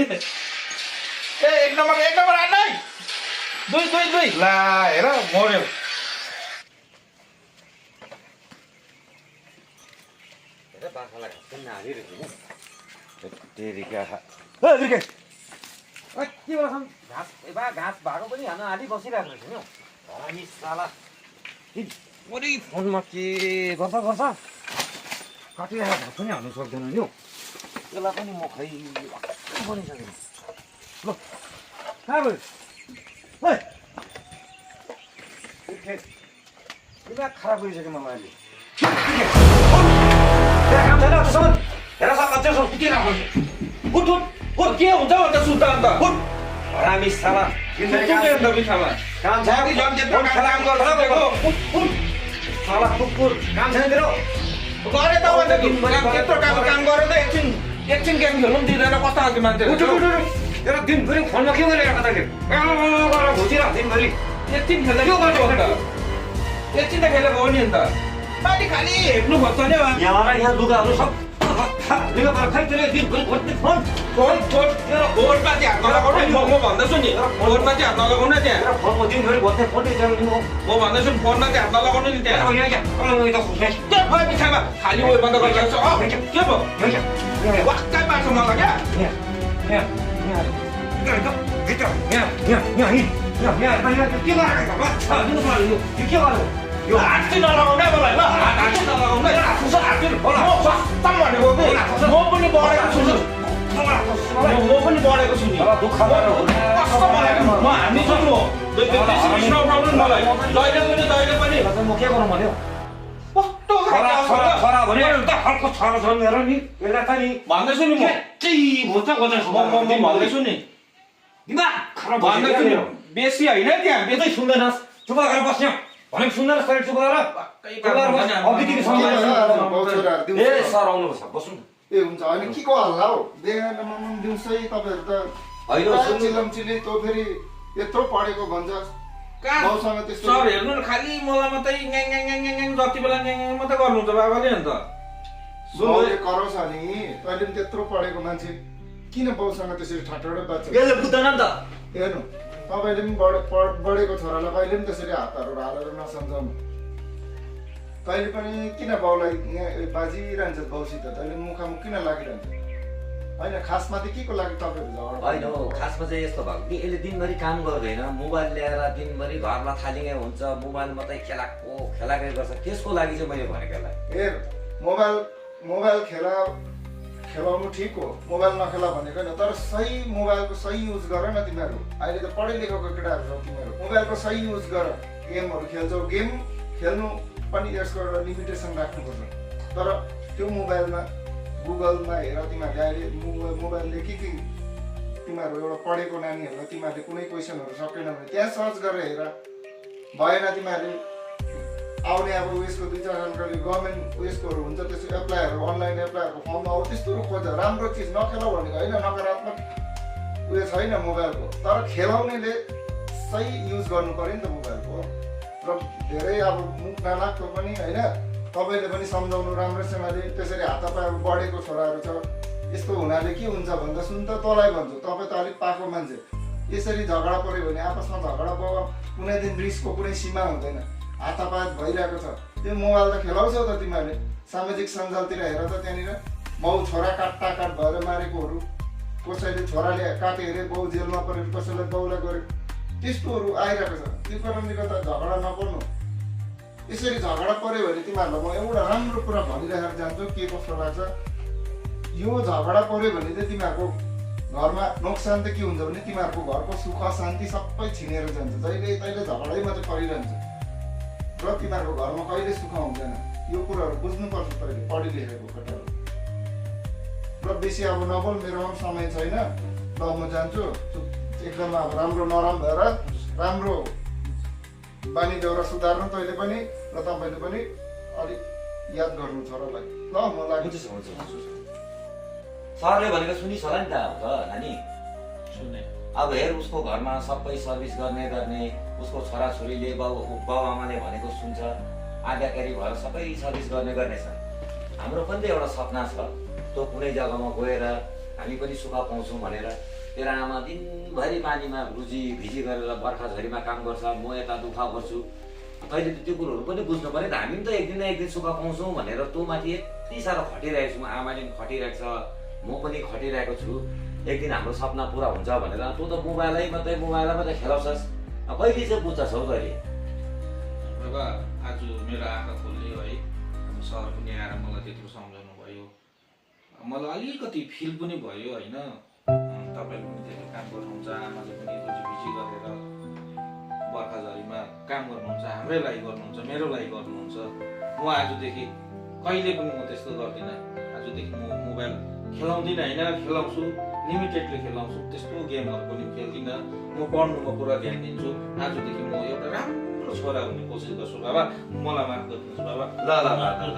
एक नम्बर आनै दुई ला हेर मर्यो हेर बाख्रालाई घाँस पनि हालिरहेको नि के गर्छन् घाँस घाँस भएको पनि हाल्न हाली बसिरहेको रहेछ नि हौ हरामी साला वरि फोनमा के गर्छ काटिरहेको घाँस पनि हाल्नु सक्दैन नि हौ यसलाई पनि म खै बनिसकेँ ल कहाँ गयो दिमाग खराब गरिसक्यो मलाई अहिले काम छैन त्यसमा हेर सक्छ के राख्नु उठ के हुन्छ अन्त सुत्दा अन्त उठ हरामी साला काम छ काम गर्छ साला कुकुर काम छैन तेरो गरे त त्यत्रो काम गरेर त एकछिन गेम खेल्नु पनि दिँदैन कस्तो खालको मान्छे तेरो दिनभरि फोनमा के गरिरहेको तैँले घुसिरहेको दिनभरि एकछिन खेल्दा के गर्नु त एकछिन त खेलेको हो नि अन्त पानी खाली हेर्नु खोज्छ नि यहाँ लुगाहरू सब खै तेरो दिनभरि खोज्ने फोन फोनमा चाहिँ हात नलगाउनु म भन्दैछु नि फोनमा चाहिँ हात नलगाउनु त्यहाँ फोनको दिनभरि खोज्ने फोन म भन्दैछु फोनमा चाहिँ हात नलगाउनु नि त्यहाँ बिछामा खाली उयो बन्द गरिरहेको छ के भयो वाक्कै पार्छ मलाई क्या के गर्यो यो हात चाहिँ नलगाउनु है मलाई ल हात चाहिँ नलगाउनु है सस्तम भनेको कि म पनि बढेको छु नि म पनि बढेको छु नि दुःख कस्तो मलाई म हान्दिछु नि नो प्रब्लम मलाई जहिले पनि म के गर्नु भन्यो कस्तो छोरा भने एउटा खालको छोरा छ मेरो नि यसलाई त नि भन्दैछु नि म भन्दैछु नि दिमाग खराब भन्दैछु नि बेसी होइन त्यहाँ बेसी सुन्दैनस् चुप गरेर बस्यो भनेको सुन्दैनस् कहिले चुप गरेर ए सर आउनुपर्छ बस्नु ए हुन्छ होइन के को हल्ला हो बिहानमा दिउँसै तपाईँहरू त चिलमचिले तँ फेरि यत्रो पढेको भन्छ बाउसँग त्यस्तो सर हेर्नु न खालि मलाई मात्रै ङ्याङ जति बेला ङ्याङ मात्रै गर्नुहुन्छ बाबाले अन्त बाउले कराउँछ नि तैँले पनि त्यत्रो पढेको मान्छे किन बाउसँग त्यसरी ठाटोडै बाँच्छ यसले बुझ्दैन नि त हेर्नु तपाईँले पनि बढेको छोरालाई कहिले पनि त्यसरी हातहरू हालेर नसम्झाउनु तैँले पनि किन बाउलाई बाजिरहन्छ बाउसित तैँले मुखामुख किन लागिरहन्छ होइन खासमा चाहिँ के को लागि तपाईँहरू झगडा होइन खासमा चाहिँ यस्तो भएको कि यसले दिनभरि काम गर्दैन मोबाइल ल्याएर दिनभरि घरमा थालिङै हुन्छ मोबाइल मात्रै खेलाकै गर्छ त्यसको लागि चाहिँ मैले भनेको यसलाई हेर मोबाइल खेलाउनु ठिक हो मोबाइल नखेला भनेको होइन तर सही मोबाइलको सही युज गर न तिमीहरू अहिले त पढे लेखेको केटाहरू छौ तिमीहरू मोबाइलको सही युज गर गेमहरू खेल्छौ गेम खेल्नु पनि यसको एउटा लिमिटेसन राख्नुपर्छ तर त्यो मोबाइलमा गुगलमा हेर तिमीहरूले अहिले मोबाइलले के तिमीहरू एउटा पढेको नानीहरूलाई तिमीहरूले कुनै क्वेसनहरू सकेन भने त्यहाँ सर्च गरेर हेर भएन तिमीहरूले आउने अब उयसको 2-4 जानकारी गभर्मेन्ट उयसकोहरू हुन्छ त्यसको एप्लाईहरू अनलाइन एप्लाईहरूको फर्ममा अब त्यस्तोहरू खोज राम्रो चिज नखेलाउ भनेको होइन नकारात्मक उयो छैन मोबाइलको तर खेलाउनेले सही युज गर्नु पऱ्यो नि त मोबाइलको र धेरै अब मुख नलाग्दो पनि होइन तपाईँले पनि सम्झाउनु राम्रोसँगले त्यसरी हातापाहरू बढेको छोराहरू छ यस्तो हुनाले के हुन्छ भन्दा सुन त तँलाई भन्छु तपाईँ त अलिक पाको मान्छे यसरी झगडा पऱ्यो भने आपसमा झगडा भयो कुनै दिन रिसको कुनै सीमा हुँदैन हातापात भइरहेको छ त्यो मोबाइल त खेलाउँछौ त तिमीहरूले सामाजिक सञ्जालतिर हेर त त्यहाँनिर बाउ छोरा काट भएर मारेकोहरू कसैले छोराले काट्यो अरे बाउ जेलमा पऱ्यो कसैले बाउलाई गऱ्यो त्यस्तोहरू आइरहेको छ त्यो कारणले गर्दा झगडा नपर्नु यसरी झगडा पऱ्यो भने तिमीहरूलाई म एउटा राम्रो कुरा भनिरहेर जान्छु के कस्तो लाग्छ यो झगडा पऱ्यो भने चाहिँ तिमीहरूको घरमा नोक्सान त के हुन्छ भने तिमीहरूको घरको सुख शान्ति सबै छिनेर जान्छ जहिले तैले झगडै मात्रै परिरहन्छ र तिमीहरूको घरमा कहिले सुख हुँदैन यो कुराहरू बुझ्नुपर्छ तैँले पढि लेखेको केटाहरू र बेसी अब नबोल मेरो पनि समय छैन ल म जान्छु एकदम अब राम्रो नरम भएर राम्रो बानी बेहोरा सुधार्नु तैँले पनि र तपाईँले पनि अलिक याद गर्नु छोरालाई ल म लाग्छु सरले भनेको सुनिस् होला नि त अब त नानी सुने अब हेर उसको घरमा सबै सर्भिस गर्ने उसको छोराछोरीले बाबुआमाले भनेको सुन्छ आज्ञाकारी भएर सबै सर्भिस गर्ने छ हाम्रो पनि त एउटा सपना छ त्यो कुनै जग्गामा गएर हामी पनि सुख पाउँछौँ भनेर तेरो आमा दिनभरि पानीमा भिजी गरेर बर्खा झरीमा काम गर्छ, म यता दुःख गर्छु। तैँले त त्यो कुरोहरू पनि बुझ्नु पऱ्यो नि त। हामी पनि त एक दिन न एक दिन सुख पाउँछौँ भनेर तँ माथि यति साह्रो खटिरहेको छु, आमाले पनि खटिरहेको छ, म पनि खटिरहेको छु। एक दिन हाम्रो सपना पुरा हुन्छ भनेर तँ त मोबाइलै मात्रै खेलाउँछस्। कहिले चाहिँ बुझ्छस् हौ तैँले? बाबा आज मेरो आँखा खोल्यो है। सर पनि आएर मलाई त्यत्रो सम्झाउनु भयो, मलाई अलिकति फिल पनि भयो होइन। तपाईँले पनि त्यति काम गर्नुहुन्छ, आमाले पनि भिजी गरेर बर्खा झरीमा काम गर्नुहुन्छ, हाम्रै लागि गर्नुहुन्छ, मेरो लागि गर्नुहुन्छ। म आजदेखि कहिले पनि म त्यस्तो गर्दिनँ। आजदेखि म मोबाइल खेलाउँदिनँ होइन, खेलाउँछु, लिमिटेडली खेलाउँछु, त्यस्तो गेमहरू पनि खेल्दिनँ। म पढ्नुमा पुरा ध्यान दिन्छु। आजदेखि म एउटा राम्रो छोरा हुने कोसिस गर्छु बाबा, मलाई माफ गरिदिनुहोस् बाबा। ल ल ल ल